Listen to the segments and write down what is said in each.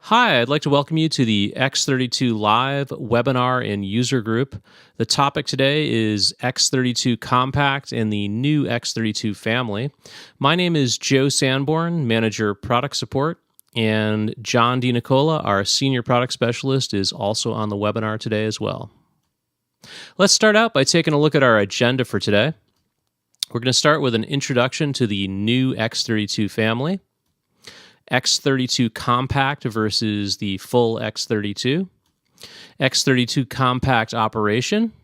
Hi, I'd like to welcome you to the X32 Live webinar and user group. The topic today is X32 Compact and the new X32 family. My name is Joe Sanborn, Manager Product Support, and John DiNicola, our Senior Product Specialist, is also on the webinar today as well. Let's start out by taking a look at our agenda for today. We're going to start with an introduction to the new X32 family. X32 Compact versus the full X32, X32 Compact operation,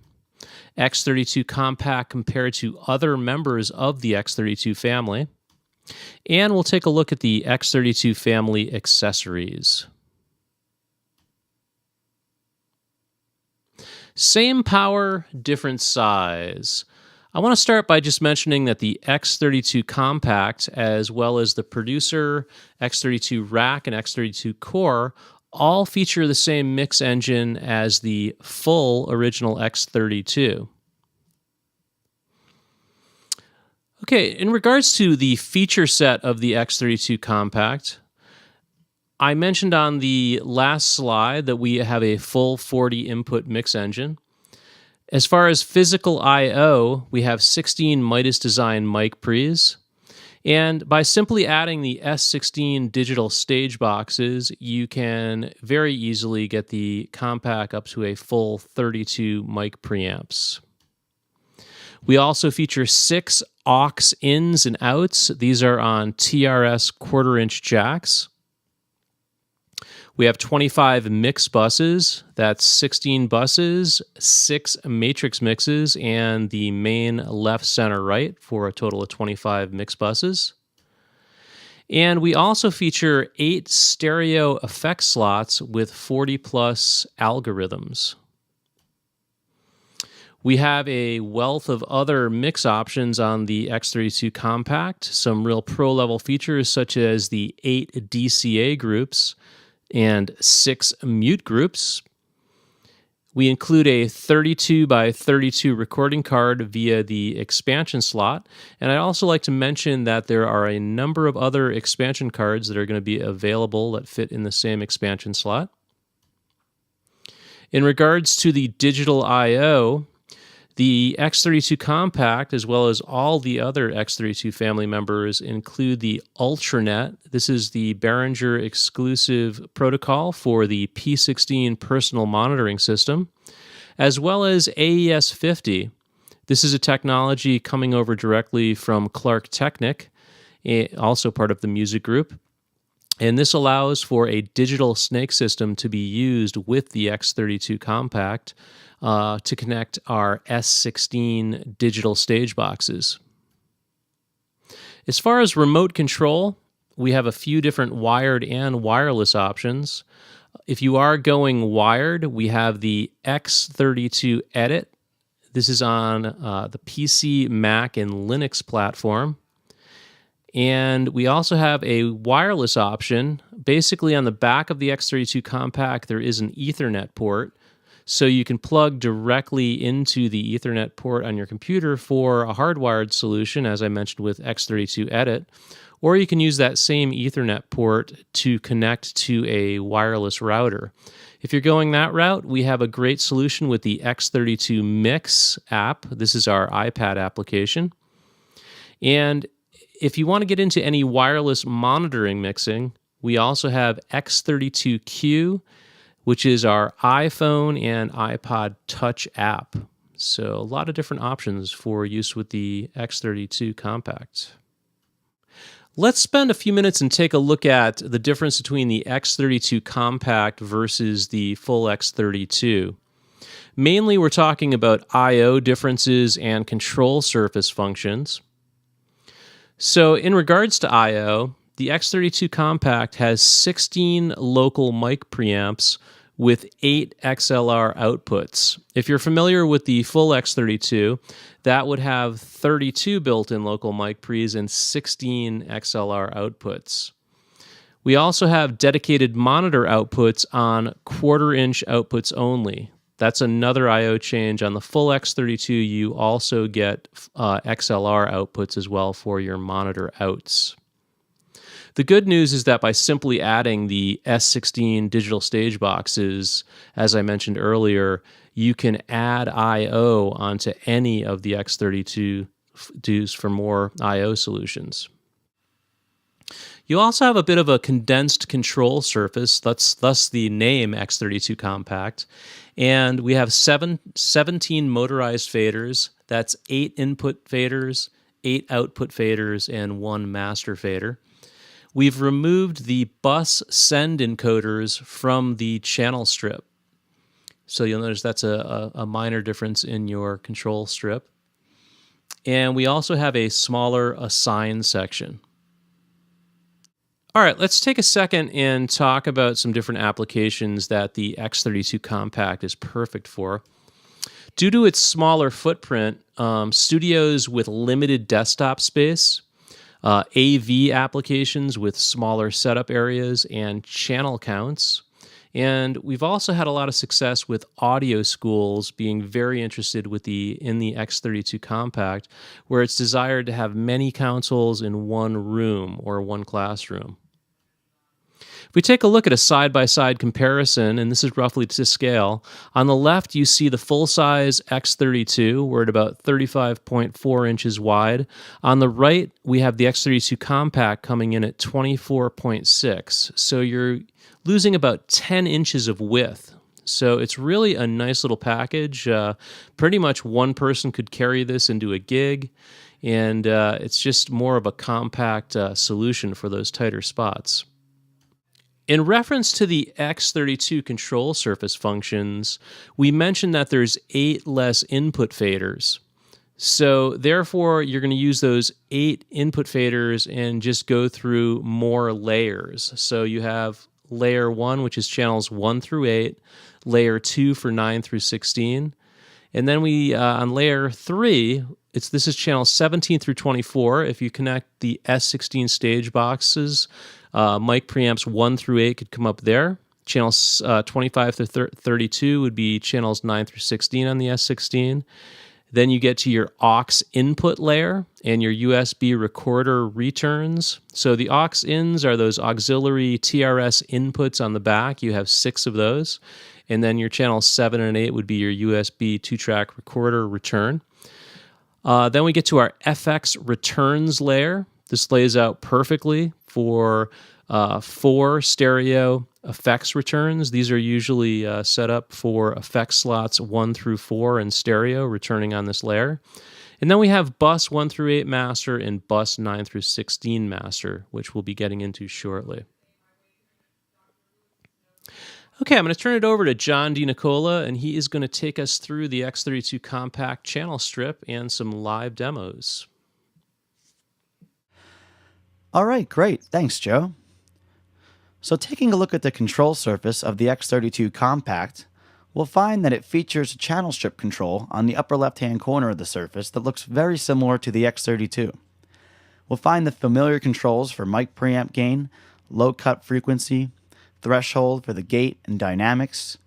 X32 Compact compared to other members of the X32 family, and we'll take a look at the X32 family accessories. Same power, different size. I want to start by just mentioning that the X32 Compact, as well as the Producer, X32 Rack, and X32 Core, all feature the same mix engine as the full original X32. Okay, in regards to the feature set of the X32 Compact, I mentioned on the last slide that we have a full 40 input mix engine. As far as physical I/O, we have 16 Midas Design mic pre's, and by simply adding the S16 digital stage boxes, you can very easily get the Compact up to a full 32 mic preamps. We also feature 6 aux ins and outs. These are on TRS quarter-inch jacks. We have 25 mix buses, that's 16 buses, 6 matrix mixes, and the main left, center, right for a total of 25 mix buses. And we also feature 8 stereo effect slots with 40 plus algorithms. We have a wealth of other mix options on the X32 Compact, some real pro-level features such as the 8 DCA groups, and 6 mute groups. We include a 32 by 32 recording card via the expansion slot. And I'd also like to mention that there are a number of other expansion cards that are going to be available that fit in the same expansion slot. In regards to the digital I/O, the X32 Compact, as well as all the other X32 family members, include the Ultranet. This is the Behringer exclusive protocol for the P16 personal monitoring system, as well as AES-50. This is a technology coming over directly from Clark Technic, also part of the music group. And this allows for a digital snake system to be used with the X32 Compact to connect our S16 digital stage boxes. As far as remote control, we have a few different wired and wireless options. If you are going wired, we have the X32 Edit. This is on the PC, Mac, and Linux platform. And we also have a wireless option. Basically, on the back of the X32 Compact, there is an Ethernet port. So you can plug directly into the Ethernet port on your computer for a hardwired solution, as I mentioned with X32 Edit, or you can use that same Ethernet port to connect to a wireless router. If you're going that route, we have a great solution with the X32 Mix app. This is our iPad application. And if you want to get into any wireless monitoring mixing, we also have X32Q, which is our iPhone and iPod Touch app. So a lot of different options for use with the X32 Compact. Let's spend a few minutes and take a look at the difference between the X32 Compact versus the full X32. Mainly, we're talking about I/O differences and control surface functions. So in regards to I/O, the X32 Compact has 16 local mic preamps with 8 XLR outputs. If you're familiar with the full X32, that would have 32 built-in local mic pre's and 16 XLR outputs. We also have dedicated monitor outputs on quarter-inch outputs only. That's another I/O change. On the full X32, you also get XLR outputs as well for your monitor outs. The good news is that by simply adding the S16 digital stage boxes, as I mentioned earlier, you can add I/O onto any of the X32s for more I/O solutions. You also have a bit of a condensed control surface, thus the name X32 Compact. And we have 17 motorized faders. That's 8 input faders, 8 output faders, and 1 master fader. We've removed the bus send encoders from the channel strip. So you'll notice that's a minor difference in your control strip. And we also have a smaller assign section. All right, let's take a second and talk about some different applications that the X32 Compact is perfect for. Due to its smaller footprint, studios with limited desktop space, AV applications with smaller setup areas and channel counts, and we've also had a lot of success with audio schools being very interested in the X32 Compact, where it's desired to have many consoles in one room or one classroom. If we take a look at a side-by-side comparison, and this is roughly to scale, on the left you see the full-size X32. We're at about 35.4 inches wide. On the right, we have the X32 Compact coming in at 24.6. So you're losing about 10 inches of width. So it's really a nice little package. Pretty much one person could carry this into a gig, and it's just more of a compact solution for those tighter spots. In reference to the X32 control surface functions, we mentioned that there's 8 less input faders. So therefore, you're going to use those 8 input faders and just go through more layers. So you have layer 1, which is channels 1 through 8, layer 2 for 9 through 16. And then we, on layer 3, this is channels 17 through 24. If you connect the S16 stage boxes, mic preamps 1 through 8 could come up there. Channels 25 to 32 would be channels 9 through 16 on the S16. Then you get to your aux input layer and your USB recorder returns. So the aux ins are those auxiliary TRS inputs on the back. You have 6 of those. And then your channels 7 and 8 would be your USB 2-track recorder return. Then we get to our FX returns layer. This lays out perfectly for 4 stereo effects returns. These are usually set up for effect slots 1 through 4 in stereo, returning on this layer. And then we have bus 1 through 8 master and bus 9 through 16 master, which we'll be getting into shortly. Okay, I'm going to turn it over to John DiNicola, and he is going to take us through the X32 Compact channel strip and some live demos. All right, great. Thanks, Joe. So taking a look at the control surface of the X32 Compact, we'll find that it features a channel strip control on the upper left-hand corner of the surface that looks very similar to the X32. We'll find the familiar controls for mic preamp gain, low cut frequency, threshold for the gate and dynamics,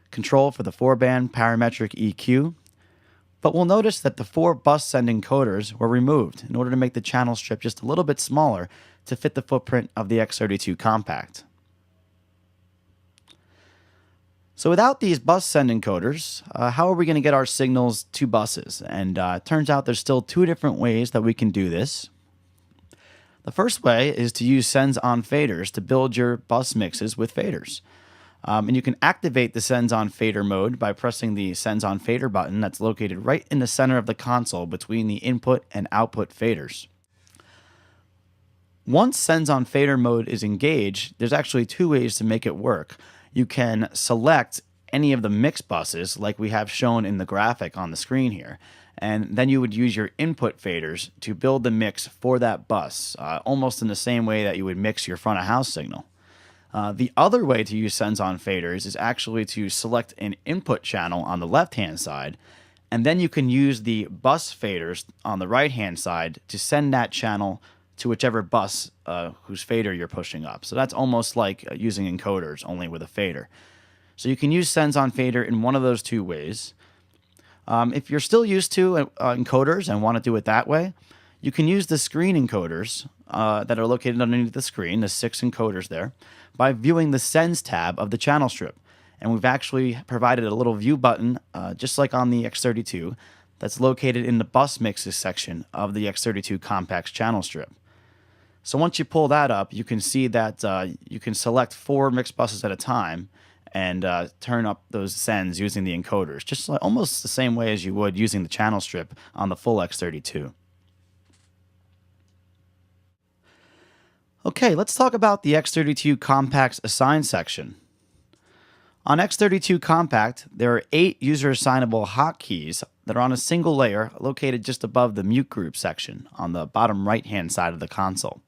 control for the 4-band parametric EQ, but we'll notice that the 4 bus send encoders were removed in order to make the channel strip just a little bit smaller to fit the footprint of the X32 Compact. So without these bus send encoders, how are we going to get our signals to buses? And it turns out there's still 2 different ways that we can do this. The first way is to use sends on faders to build your bus mixes with faders. And you can activate the sends on fader mode by pressing the sends on fader button that's located right in the center of the console between the input and output faders. Once sends on fader mode is engaged, there's actually 2 ways to make it work. You can select any of the mix buses like we have shown in the graphic on the screen here, and then you would use your input faders to build the mix for that bus, almost in the same way that you would mix your front of house signal. The other way to use sends on faders is actually to select an input channel on the left-hand side, and then you can use the bus faders on the right-hand side to send that channel to whichever bus whose fader you're pushing up. So that's almost like using encoders, only with a fader. So you can use sends on fader in one of those 2 ways. If you're still used to encoders and want to do it that way, You can use the screen encoders that are located underneath the screen, the 6 encoders there, by viewing the Sends tab of the channel strip. And we've actually provided a little view button, just like on the X32, that's located in the bus mixes section of the X32 Compact's channel strip. So once you pull that up, you can see that you can select 4 mix buses at a time and turn up those sends using the encoders, just like, almost the same way as you would using the channel strip on the full X32. Okay, let's talk about the X32 Compact's assign section. On X32 Compact, there are 8 user-assignable hotkeys that are on a single layer located just above the mute group section on the bottom right-hand side of the console.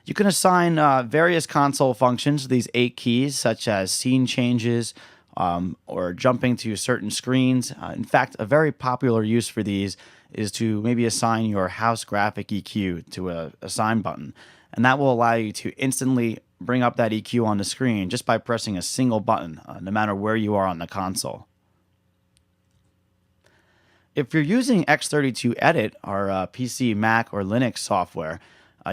You can assign various console functions to these 8 keys, such as scene changes or jumping to certain screens. In fact, a very popular use for these is to maybe assign your house graphic EQ to a assign button, and that will allow you to instantly bring up that EQ on the screen just by pressing a single button, no matter where you are on the console. If you're using X32 Edit, our PC, Mac, or Linux software,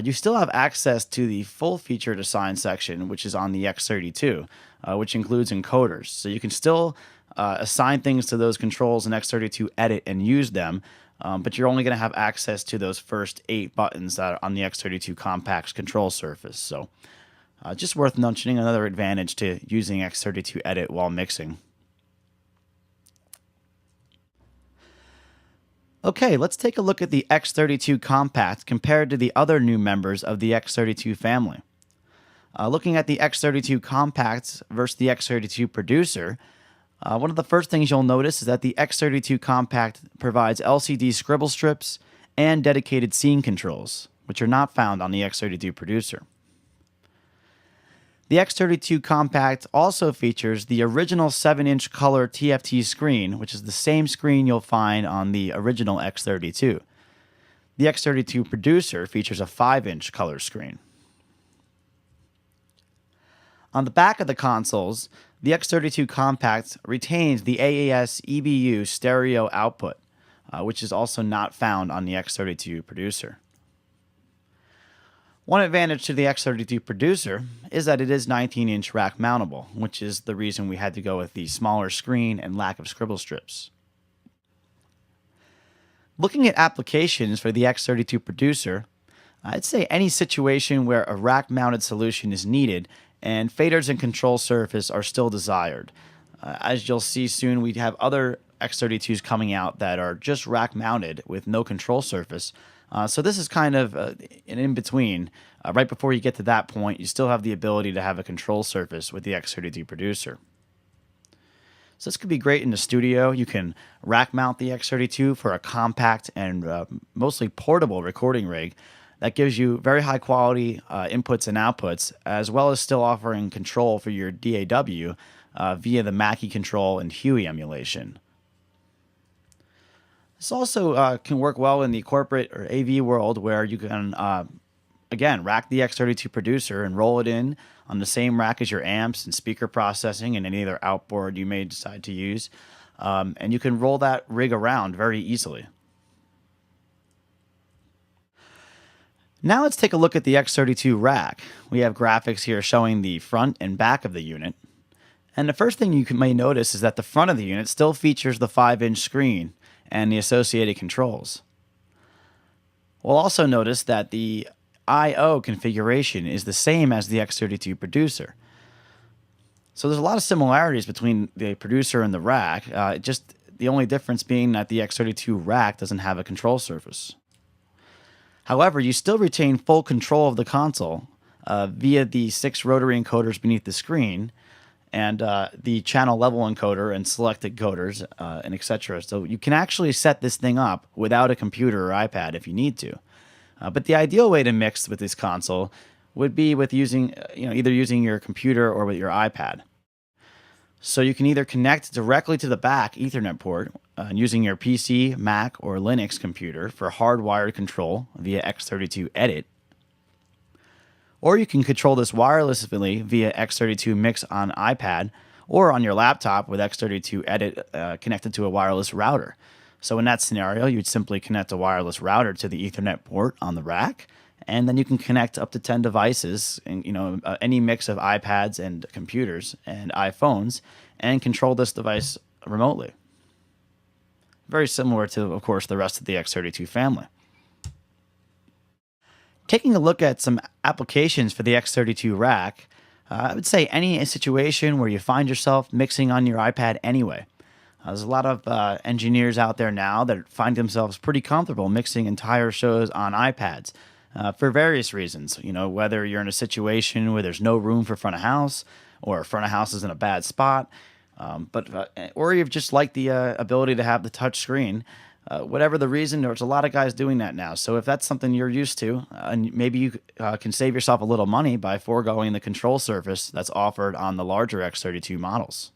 you still have access to the full-featured assign section, which is on the X32, which includes encoders. So you can still assign things to those controls in X32 Edit and use them, but you're only going to have access to those first 8 buttons that are on the X32 Compact's control surface. So just worth mentioning, another advantage to using X32 Edit while mixing. Okay, let's take a look at the X32 Compact compared to the other new members of the X32 family. Looking at the X32 Compact versus the X32 Producer, one of the first things you'll notice is that the X32 Compact provides LCD scribble strips and dedicated scene controls, which are not found on the X32 Producer. The X32 Compact also features the original 7-inch color TFT screen, which is the same screen you'll find on the original X32. The X32 Producer features a 5-inch color screen. On the back of the consoles, the X32 Compact retains the AAS EBU stereo output, which is also not found on the X32 Producer. One advantage to the X32 Producer is that it is 19-inch rack mountable, which is the reason we had to go with the smaller screen and lack of scribble strips. Looking at applications for the X32 Producer, I'd say any situation where a rack-mounted solution is needed and faders and control surface are still desired. As you'll see soon, we have other X32s coming out that are just rack-mounted with no control surface. So this is kind of an in-between. Right before you get to that point, you still have the ability to have a control surface with the X32 Producer. So this could be great in the studio. You can rack mount the X32 for a compact and mostly portable recording rig that gives you very high quality inputs and outputs, as well as still offering control for your DAW via the Mackie control and Huey emulation. This also can work well in the corporate or AV world, where you can, again, rack the X32 Producer and roll it in on the same rack as your amps and speaker processing and any other outboard you may decide to use. And you can roll that rig around very easily. Now let's take a look at the X32 rack. We have graphics here showing the front and back of the unit. And the first thing you may notice is that the front of the unit still features the 5-inch screen and the associated controls. We'll also notice that the I/O configuration is the same as the X32 Producer. So there's a lot of similarities between the Producer and the rack, just the only difference being that the X32 rack doesn't have a control surface. However, you still retain full control of the console via the 6 rotary encoders beneath the screen, and the channel level encoder and select encoders and etc. So you can actually set this thing up without a computer or iPad if you need to. But the ideal way to mix with this console would be with using, either using your computer or with your iPad. So you can either connect directly to the back Ethernet port using your PC, Mac, or Linux computer for hardwired control via X32 Edit, or you can control this wirelessly via X32 Mix on iPad or on your laptop with X32 Edit connected to a wireless router. So in that scenario, you'd simply connect a wireless router to the Ethernet port on the rack, and then you can connect up to 10 devices, and any mix of iPads and computers and iPhones, and control this device remotely. Very similar to, of course, the rest of the X32 family. Taking a look at some applications for the X32 rack, I would say any situation where you find yourself mixing on your iPad anyway. There's a lot of engineers out there now that find themselves pretty comfortable mixing entire shows on iPads for various reasons. Whether you're in a situation where there's no room for front of house, or front of house is in a bad spot, or you've just liked the ability to have the touch screen. Whatever the reason, there's a lot of guys doing that now. So if that's something you're used to, and maybe you can save yourself a little money by foregoing the control surface that's offered on the larger X32 models.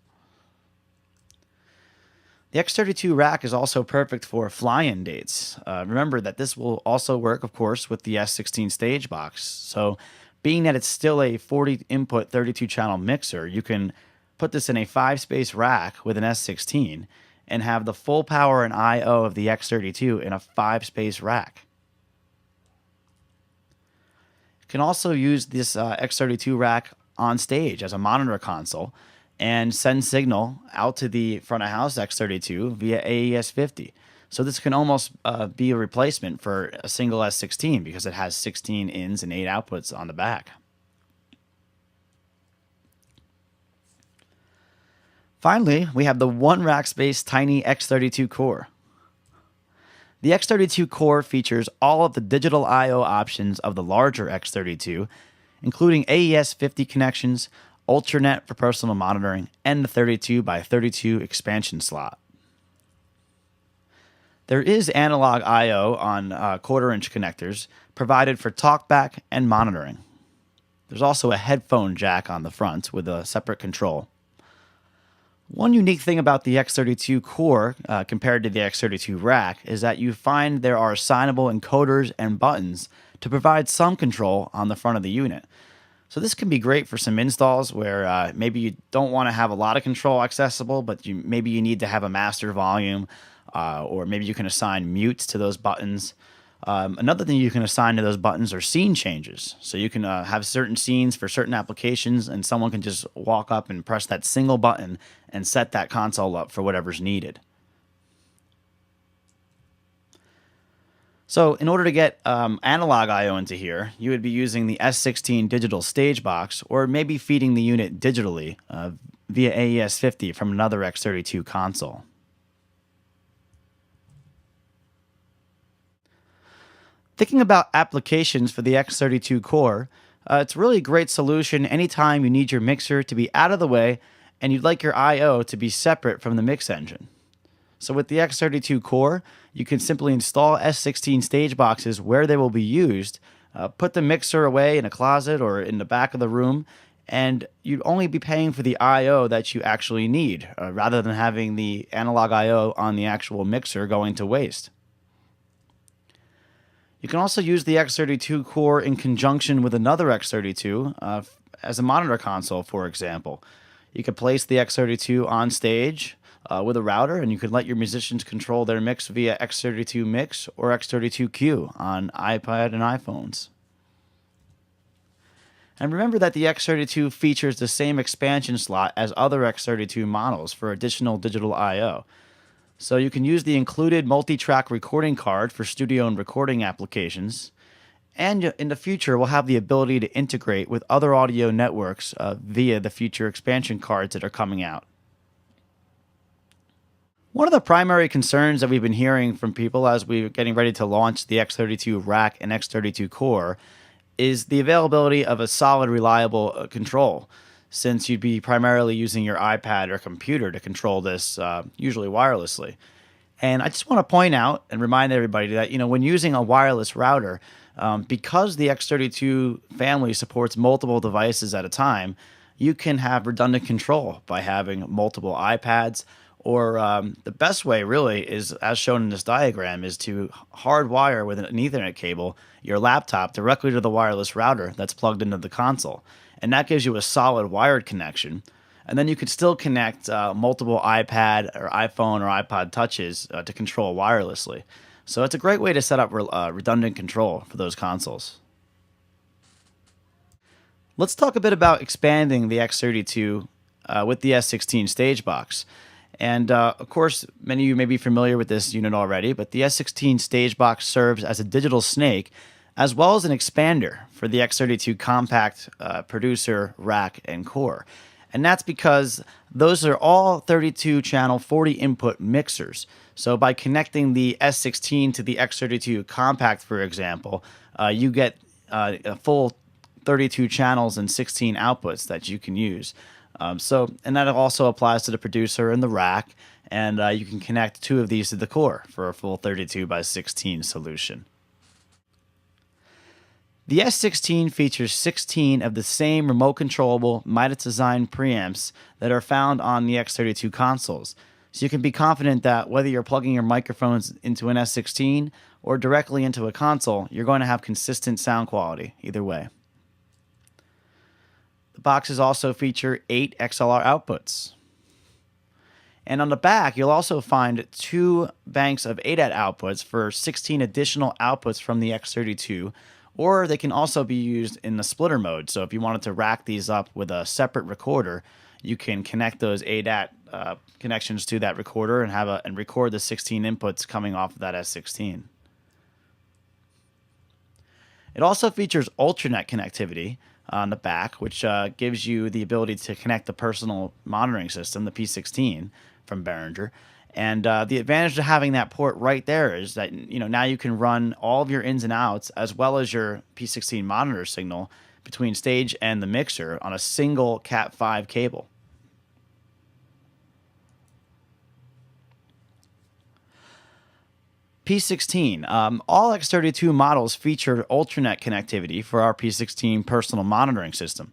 The X32 rack is also perfect for fly-in dates. Remember that this will also work, of course, with the S16 stage box. So being that it's still a 40-input 32-channel mixer, you can put this in a 5-space rack with an S16 and have the full power and I/O of the X32 in a 5-space rack. You can also use this X32 rack on stage as a monitor console and send signal out to the front of house X32 via AES-50. So this can almost be a replacement for a single S16 because it has 16 ins and 8 outputs on the back. Finally, we have the one rack space tiny X32 core. The X32 core features all of the digital I/O options of the larger X32, including AES-50 connections, Ultranet for personal monitoring, and the 32 by 32 expansion slot. There is analog I/O on quarter-inch connectors provided for talkback and monitoring. There's also a headphone jack on the front with a separate control. One unique thing about the X32 core compared to the X32 rack is that you find there are assignable encoders and buttons to provide some control on the front of the unit. So this can be great for some installs where maybe you don't want to have a lot of control accessible, but maybe you need to have a master volume, or maybe you can assign mutes to those buttons. Another thing you can assign to those buttons are scene changes. So you can have certain scenes for certain applications, and someone can just walk up and press that single button and set that console up for whatever's needed. So in order to get analog I/O into here, you would be using the S16 digital stage box, or maybe feeding the unit digitally via AES-50 from another X32 console. Thinking about applications for the X32 core, it's really a great solution anytime you need your mixer to be out of the way and you'd like your I/O to be separate from the mix engine. So with the X32 core, you can simply install S16 stage boxes where they will be used, put the mixer away in a closet or in the back of the room, and you'd only be paying for the I/O that you actually need, rather than having the analog I/O on the actual mixer going to waste. You can also use the X32 core in conjunction with another X32 as a monitor console, for example. You could place the X32 on stage with a router, and you could let your musicians control their mix via X32 Mix or X32Q on iPad and iPhones. And remember that the X32 features the same expansion slot as other X32 models for additional digital I/O. So you can use the included multi-track recording card for studio and recording applications. And in the future, we'll have the ability to integrate with other audio networks via the future expansion cards that are coming out. One of the primary concerns that we've been hearing from people as we're getting ready to launch the X32 rack and X32 core is the availability of a solid, reliable control, since you'd be primarily using your iPad or computer to control this, usually wirelessly. And I just want to point out and remind everybody that, when using a wireless router, because the X32 family supports multiple devices at a time, you can have redundant control by having multiple iPads, or the best way really is, as shown in this diagram, is to hardwire with an Ethernet cable your laptop directly to the wireless router that's plugged into the console. And that gives you a solid wired connection. And then you could still connect multiple iPad or iPhone or iPod touches to control wirelessly. So it's a great way to set up redundant control for those consoles. Let's talk a bit about expanding the X32 with the S16 stage box. And of course, many of you may be familiar with this unit already, but the S16 stage box serves as a digital snake as well as an expander for the X32 compact producer, rack, and core. And that's because those are all 32 channel 40 input mixers. So by connecting the S16 to the X32 compact, for example, you get a full 32 channels and 16 outputs that you can use. And that also applies to the producer and the rack, and you can connect 2 of these to the core for a full 32 by 16 solution. The S16 features 16 of the same remote controllable Midas design preamps that are found on the X32 consoles. So you can be confident that whether you're plugging your microphones into an S16 or directly into a console, you're going to have consistent sound quality either way. The boxes also feature 8 XLR outputs. And on the back, you'll also find 2 banks of ADAT outputs for 16 additional outputs from the X32, or they can also be used in the splitter mode. So if you wanted to rack these up with a separate recorder, you can connect those ADAT connections to that recorder and record the 16 inputs coming off of that S16. It also features Ultranet connectivity on the back, which gives you the ability to connect the personal monitoring system, the P16 from Behringer. And the advantage of having that port right there is that now you can run all of your ins and outs as well as your P16 monitor signal between stage and the mixer on a single Cat5 cable. P16. All X32 models feature Ultranet connectivity for our P16 personal monitoring system.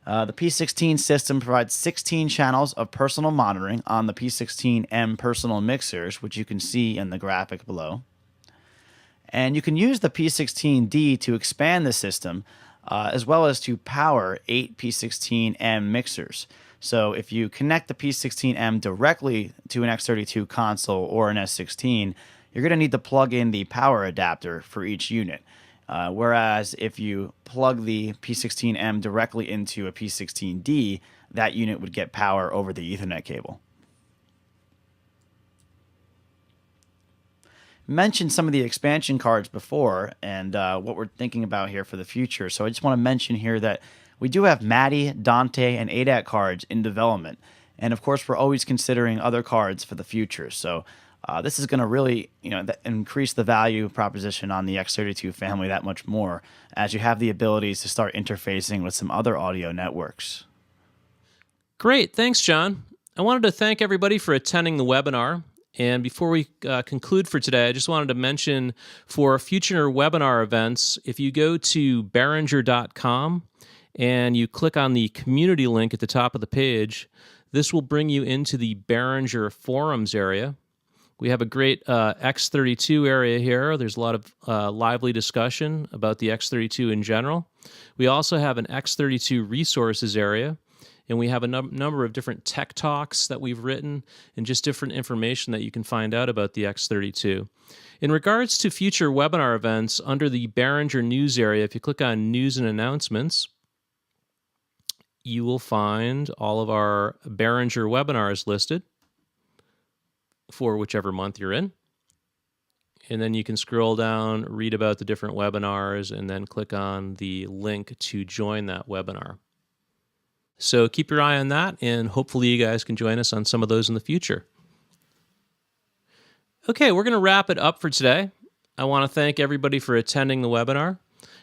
The P16 system provides 16 channels of personal monitoring on the P16M personal mixers, which you can see in the graphic below. And you can use the P16D to expand the system, as well as to power 8 P16M mixers. So if you connect the P16M directly to an X32 console or an S16, you're going to need to plug in the power adapter for each unit. Whereas if you plug the P16M directly into a P16D, that unit would get power over the Ethernet cable. Mentioned some of the expansion cards before and what we're thinking about here for the future. So I just want to mention here that we do have Madi, Dante, and ADAT cards in development. And of course, we're always considering other cards for the future. So this is going to really, increase the value proposition on the X32 family that much more as you have the abilities to start interfacing with some other audio networks. Great. Thanks, John. I wanted to thank everybody for attending the webinar. And before we conclude for today, I just wanted to mention for future webinar events, if you go to Behringer.com and you click on the community link at the top of the page, this will bring you into the Behringer forums area. We have a great X32 area here. There's a lot of lively discussion about the X32 in general. We also have an X32 resources area, and we have a number of different tech talks that we've written and just different information that you can find out about the X32. In regards to future webinar events, under the Behringer News area, if you click on News and Announcements, you will find all of our Behringer webinars listed for whichever month you're in. And then you can scroll down, read about the different webinars, and then click on the link to join that webinar. So keep your eye on that, and hopefully you guys can join us on some of those in the future. Okay, we're going to wrap it up for today. I want to thank everybody for attending the webinar,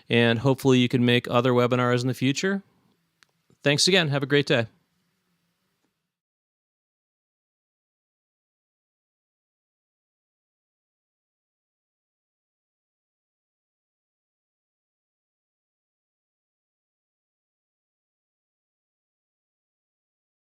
and hopefully you can make other webinars in the future. Thanks again. Have a great day.